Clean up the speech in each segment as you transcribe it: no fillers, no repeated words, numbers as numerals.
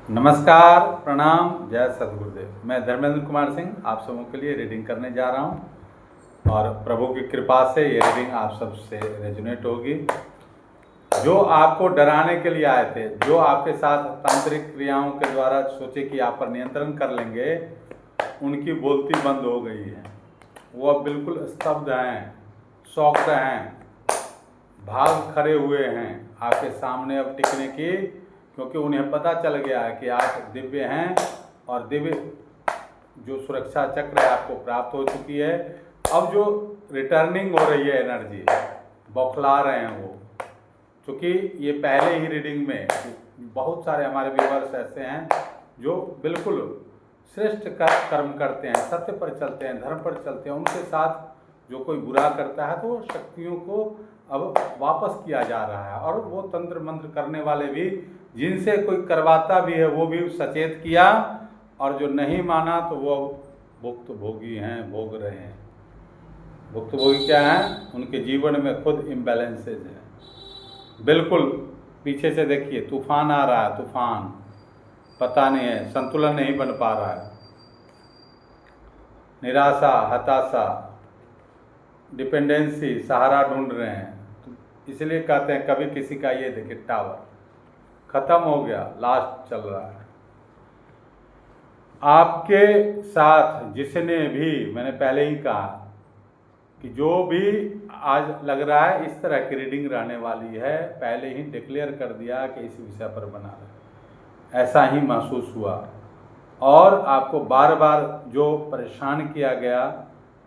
नमस्कार, प्रणाम, जय सद्गुरुदेव। मैं धर्मेंद्र कुमार सिंह आप सबों के लिए रीडिंग करने जा रहा हूं और प्रभु की कृपा से ये रीडिंग आप सबसे रेजोनेट होगी। जो आपको डराने के लिए आए थे, जो आपके साथ तांत्रिक क्रियाओं के द्वारा सोचे कि आप पर नियंत्रण कर लेंगे, उनकी बोलती बंद हो गई है। वो अब बिल्कुल स्तब्ध हैं, शॉक्ड हैं, भाग खड़े हुए हैं आपके सामने अब टिकने की, क्योंकि उन्हें पता चल गया है कि आप दिव्य हैं और दिव्य जो सुरक्षा चक्र है आपको प्राप्त हो चुकी है। अब जो रिटर्निंग हो रही है एनर्जी, बौखला रहे हैं वो, क्योंकि ये पहले ही रीडिंग में बहुत सारे हमारे व्यूअर्स ऐसे हैं जो बिल्कुल श्रेष्ठ कर्म करते हैं, सत्य पर चलते हैं, धर्म पर चलते हैं। उनके साथ जो कोई बुरा करता है तो शक्तियों को अब वापस किया जा रहा है, और वो तंत्र मंत्र करने वाले भी, जिनसे कोई करवाता भी है, वो भी सचेत किया, और जो नहीं माना तो वो भुक्तभोगी हैं, भोग रहे हैं। भुक्तभोगी क्या हैं? उनके जीवन में खुद इम्बैलेंसेज हैं। बिल्कुल पीछे से देखिए, तूफान आ रहा है, तूफान पता नहीं है, संतुलन नहीं बन पा रहा है। निराशा, हताशा, डिपेंडेंसी, सहारा ढूंढ रहे हैं। तो इसलिए कहते हैं कभी किसी का ये देखिए टावर खत्म हो गया, लास्ट चल रहा है। आपके साथ जिसने भी, मैंने पहले ही कहा कि जो भी आज लग रहा है इस तरह की रीडिंग रहने वाली है, पहले ही डिक्लेयर कर दिया कि इस विषय पर बना रहे, ऐसा ही महसूस हुआ। और आपको बार बार जो परेशान किया गया,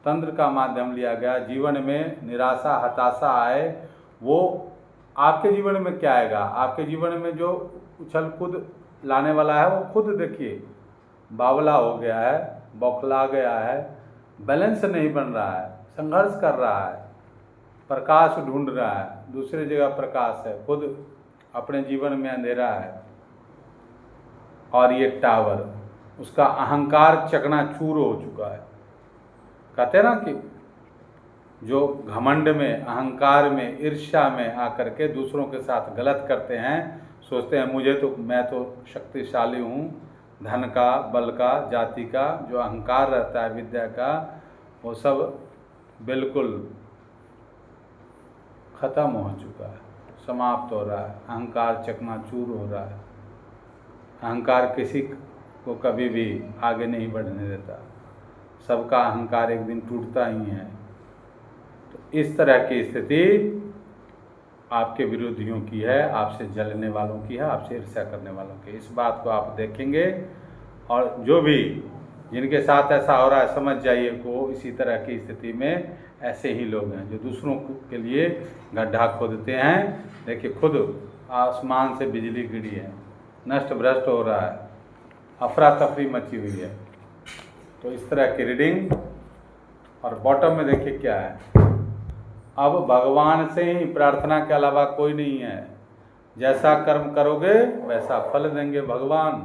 तंत्र का माध्यम लिया गया, जीवन में निराशा, हताशा आए, वो आपके जीवन में क्या आएगा? आपके जीवन में जो उछल कूद लाने वाला है, वो खुद देखिए बावला हो गया है, बौखला गया है, बैलेंस नहीं बन रहा है, संघर्ष कर रहा है, प्रकाश ढूंढ रहा है, दूसरी जगह प्रकाश है, खुद अपने जीवन में अंधेरा है। और ये टावर, उसका अहंकार चकनाचूर हो चुका है। कहते हैं ना कि जो घमंड में, अहंकार में, ईर्ष्या में आकर के दूसरों के साथ गलत करते हैं, सोचते हैं मैं तो शक्तिशाली हूँ, धन का, बल का, जाति का जो अहंकार रहता है, विद्या का, वो सब बिल्कुल खत्म हो चुका है, समाप्त हो रहा है। अहंकार चकनाचूर हो रहा है। अहंकार किसी को कभी भी आगे नहीं बढ़ने देता, सबका अहंकार एक दिन टूटता ही है। तो इस तरह की स्थिति आपके विरोधियों की है, आपसे जलने वालों की है, आपसे ईर्ष्या करने वालों की। इस बात को आप देखेंगे, और जो भी जिनके साथ ऐसा हो रहा है, समझ जाइए को इसी तरह की स्थिति में ऐसे ही लोग हैं जो दूसरों के लिए गड्ढा खोदते हैं। देखिए खुद आसमान से बिजली गिरी है, नष्ट भ्रष्ट हो रहा है, अफरा तफरी मची हुई है। तो इस तरह की रीडिंग। और बॉटम में देखिए क्या है, अब भगवान से ही प्रार्थना के अलावा कोई नहीं है। जैसा कर्म करोगे वैसा फल देंगे भगवान।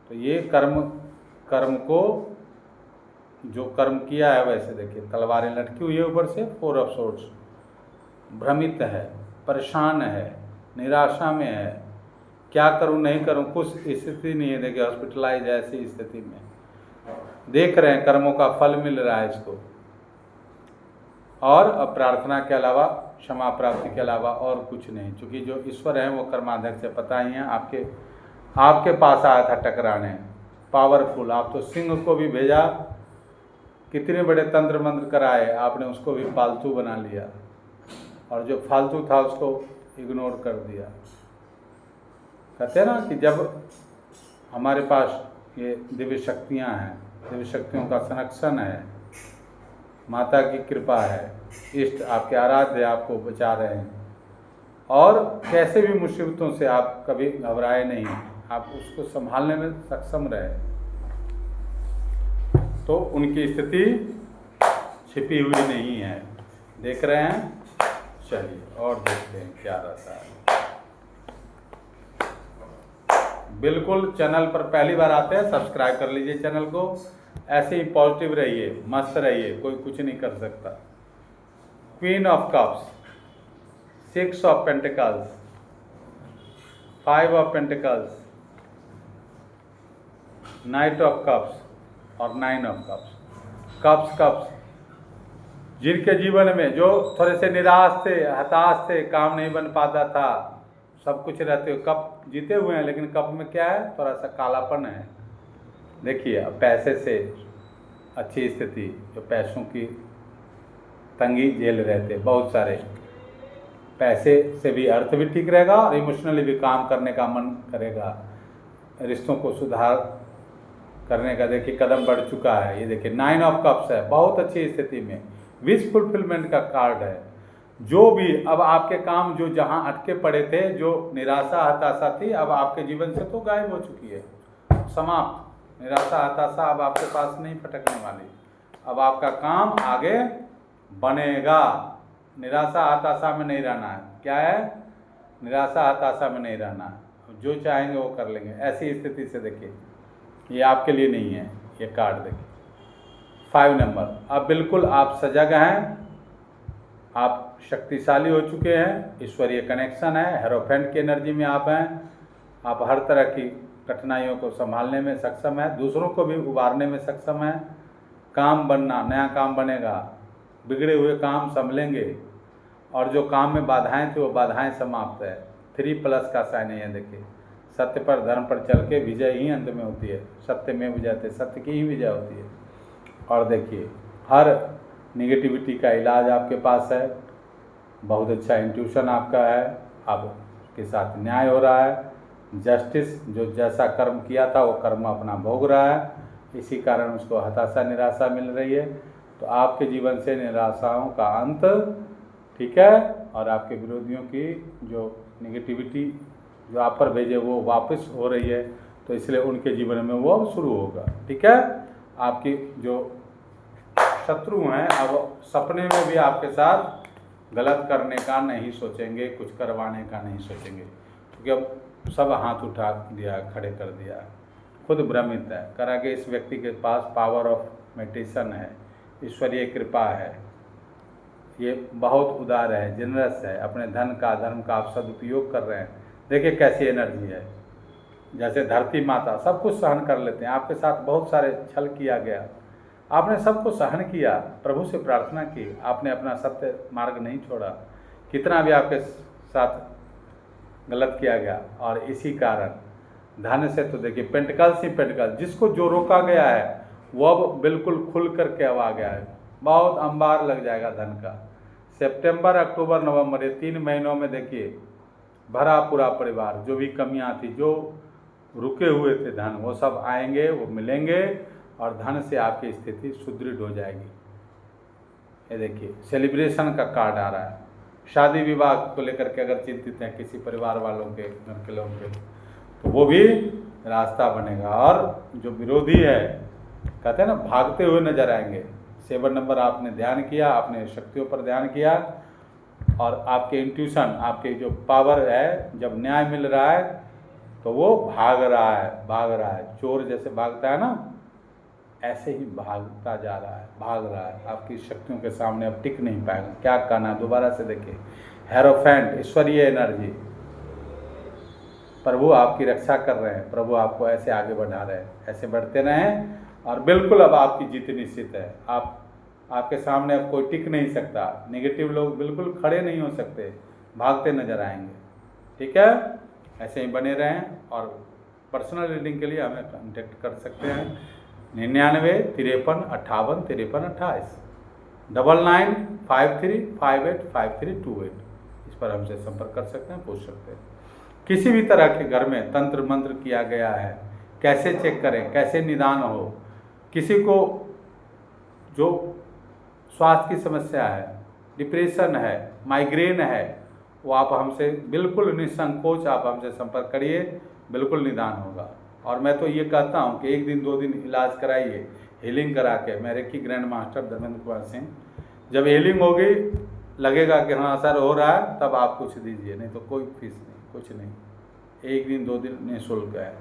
तो ये कर्म को जो कर्म किया है, वैसे देखिए तलवारें लटकी हुई है ऊपर से, 4 ऑफ सोर्ड्स, भ्रमित है, परेशान है, निराशा में है, क्या करूं नहीं करूं, कुछ स्थिति नहीं है। देखिए हॉस्पिटलाइज ऐसी स्थिति में देख रहे हैं, कर्मों का फल मिल रहा है इसको। और अब प्रार्थना के अलावा, क्षमा प्राप्ति के अलावा और कुछ नहीं, क्योंकि जो ईश्वर हैं वो कर्माध्यक्ष है, पता ही है। आपके पास आया था टकराने, पावरफुल। आप तो सिंह को भी भेजा, कितने बड़े तंत्र मंत्र कराए, आपने उसको भी फालतू बना लिया, और जो फालतू था उसको इग्नोर कर दिया। कहते हैं ना कि जब हमारे पास ये दिव्य शक्तियाँ हैं, दिव्य शक्तियों का संरक्षण है, माता की कृपा है, इष्ट आपके आराध्य आपको बचा रहे हैं, और कैसे भी मुसीबतों से आप कभी घबराए नहीं, आप उसको संभालने में सक्षम रहे, तो उनकी स्थिति छिपी हुई नहीं है। देख रहे हैं? चलिए और देखते हैं क्या रहता है। बिल्कुल चैनल पर पहली बार आते हैं, सब्सक्राइब कर लीजिए चैनल को। ऐसे ही पॉजिटिव रहिए, मस्त रहिए, कोई कुछ नहीं कर सकता। Queen of cups, 6 of pentacles, 5 of pentacles, night of cups और 9 ऑफ कप्स। कप्स जिनके जीवन में जो थोड़े से निराश थे, हताश थे, काम नहीं बन पाता था, सब कुछ रहते हुए कप जीते हुए हैं, लेकिन कप में क्या है, थोड़ा सा कालापन है। देखिए अब पैसे से अच्छी स्थिति, जो पैसों की तंगी झेल रहे थे, बहुत सारे पैसे से भी अर्थ भी ठीक रहेगा और इमोशनली भी काम करने का मन करेगा, रिश्तों को सुधार करने का देखिए कदम बढ़ चुका है। ये देखिए 9 ऑफ कप्स है, बहुत अच्छी स्थिति में, विश फुलफिलमेंट का कार्ड है। जो भी अब आपके काम जो जहां अटके पड़े थे, जो निराशा हताशा थी, अब आपके जीवन से तो गायब हो चुकी है, समाप्त। निराशा हताशा अब आपके पास नहीं फटकने वाली, अब आपका काम आगे बनेगा। निराशा हताशा में नहीं रहना है, क्या है, निराशा हताशा में नहीं रहना है, जो चाहेंगे वो कर लेंगे। ऐसी स्थिति से देखिए ये आपके लिए नहीं है, ये कार्ड देखिए 5 नंबर। अब बिल्कुल आप सजग हैं, आप शक्तिशाली हो चुके हैं, ईश्वरीय कनेक्शन है, हेरोफेंट की एनर्जी में आप हैं, आप हर तरह की कठिनाइयों को संभालने में सक्षम है, दूसरों को भी उबारने में सक्षम है। काम बनना, नया काम बनेगा, बिगड़े हुए काम संभलेंगे, और जो काम में बाधाएं थी वो बाधाएं समाप्त है। 3+ का साइन है, देखिए सत्य पर धर्म पर चल के विजय ही अंत में होती है, सत्य में विजय, सत्य की ही विजय होती है। और देखिए हर निगेटिविटी का इलाज आपके पास है, बहुत अच्छा इंट्यूशन आपका है, आपके साथ न्याय हो रहा है, जस्टिस, जो जैसा कर्म किया था वो कर्म अपना भोग रहा है, इसी कारण उसको हताशा निराशा मिल रही है। तो आपके जीवन से निराशाओं का अंत, ठीक है, और आपके विरोधियों की जो निगेटिविटी जो आप पर भेजे वो वापस हो रही है, तो इसलिए उनके जीवन में वो अब शुरू होगा, ठीक है। आपकी जो शत्रु हैं अब सपने में भी आपके साथ गलत करने का नहीं सोचेंगे, कुछ करवाने का नहीं सोचेंगे, क्योंकि अब सब हाथ उठा दिया, खड़े कर दिया, खुद भ्रमित है, करा कि इस व्यक्ति के पास पावर ऑफ मेडिटेशन है, ईश्वरीय कृपा है, ये बहुत उदार है, जनरस है, अपने धन का, धर्म का आप सदुपयोग कर रहे हैं। देखिए कैसी एनर्जी है, जैसे धरती माता सब कुछ सहन कर लेते हैं। आपके साथ बहुत सारे छल किया गया, आपने सबको सहन किया, प्रभु से प्रार्थना की, आपने अपना सत्य मार्ग नहीं छोड़ा, कितना भी आपके साथ गलत किया गया, और इसी कारण धन से तो देखिए पेंटिकल्स ही पेंटिकल्स, जिसको जो रोका गया है वो अब बिल्कुल खुल करके अब आ गया है, बहुत अंबार लग जाएगा धन का। सितंबर, अक्टूबर, नवंबर, ये 3 महीनों में देखिए भरा पूरा परिवार, जो भी कमियां थी, जो रुके हुए थे धन, वो सब आएंगे, वो मिलेंगे, और धन से आपकी स्थिति सुदृढ़ हो जाएगी। ये देखिए सेलिब्रेशन का कार्ड आ रहा है। शादी विवाह को लेकर के अगर चिंतित हैं किसी परिवार वालों के, घर के लोगों के, तो वो भी रास्ता बनेगा, और जो विरोधी है कहते हैं ना भागते हुए नजर आएंगे। 7 नंबर आपने ध्यान किया, आपने शक्तियों पर ध्यान किया, और आपके इंट्यूशन, आपके जो पावर है, जब न्याय मिल रहा है तो वो भाग रहा है, चोर जैसे भागता है ना, ऐसे ही भागता जा रहा है, भाग रहा है, आपकी शक्तियों के सामने अब टिक नहीं पाएगा। क्या कहना, दोबारा से देखिए, हेरोफेंट, ईश्वरीय एनर्जी, प्रभु आपकी रक्षा कर रहे हैं, प्रभु आपको ऐसे आगे बढ़ा रहे हैं, ऐसे बढ़ते रहें, और बिल्कुल अब आपकी जीत निश्चित है। आपके सामने अब कोई टिक नहीं सकता, नेगेटिव लोग बिल्कुल खड़े नहीं हो सकते, भागते नजर आएंगे, ठीक है। ऐसे ही बने रहें, और पर्सनल रीडिंग के लिए हमें कॉन्टेक्ट कर सकते हैं 99 53 58 53 28 9953585328, इस पर हमसे संपर्क कर सकते हैं, पूछ सकते हैं। किसी भी तरह के घर में तंत्र मंत्र किया गया है, कैसे चेक करें, कैसे निदान हो, किसी को जो स्वास्थ्य की समस्या है, डिप्रेशन है, माइग्रेन है, वो आप हमसे बिल्कुल निसंकोच आप हमसे संपर्क करिए, बिल्कुल निदान होगा। और मैं तो ये कहता हूँ कि 1 दिन 2 दिन इलाज कराइए, हीलिंग करा के। मैं reiki grand master Dharmendra Kumar Singh, जब हीलिंग होगी, लगेगा कि हाँ असर हो रहा है, तब आप कुछ दीजिए, नहीं तो कोई फीस नहीं, कुछ नहीं, 1 दिन 2 दिन निःशुल्क है,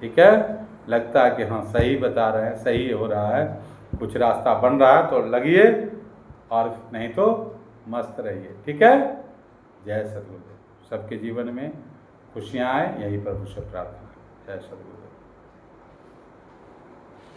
ठीक है। लगता है कि हाँ सही बता रहे हैं, सही हो रहा है, कुछ रास्ता बन रहा है तो लगिए, और नहीं तो मस्त रहिए, ठीक है। जय सतगुरुदेव, सबके जीवन में खुशियाँ आए, यही प्रभु से प्रार्थना है। जय सद्गुरुदेव।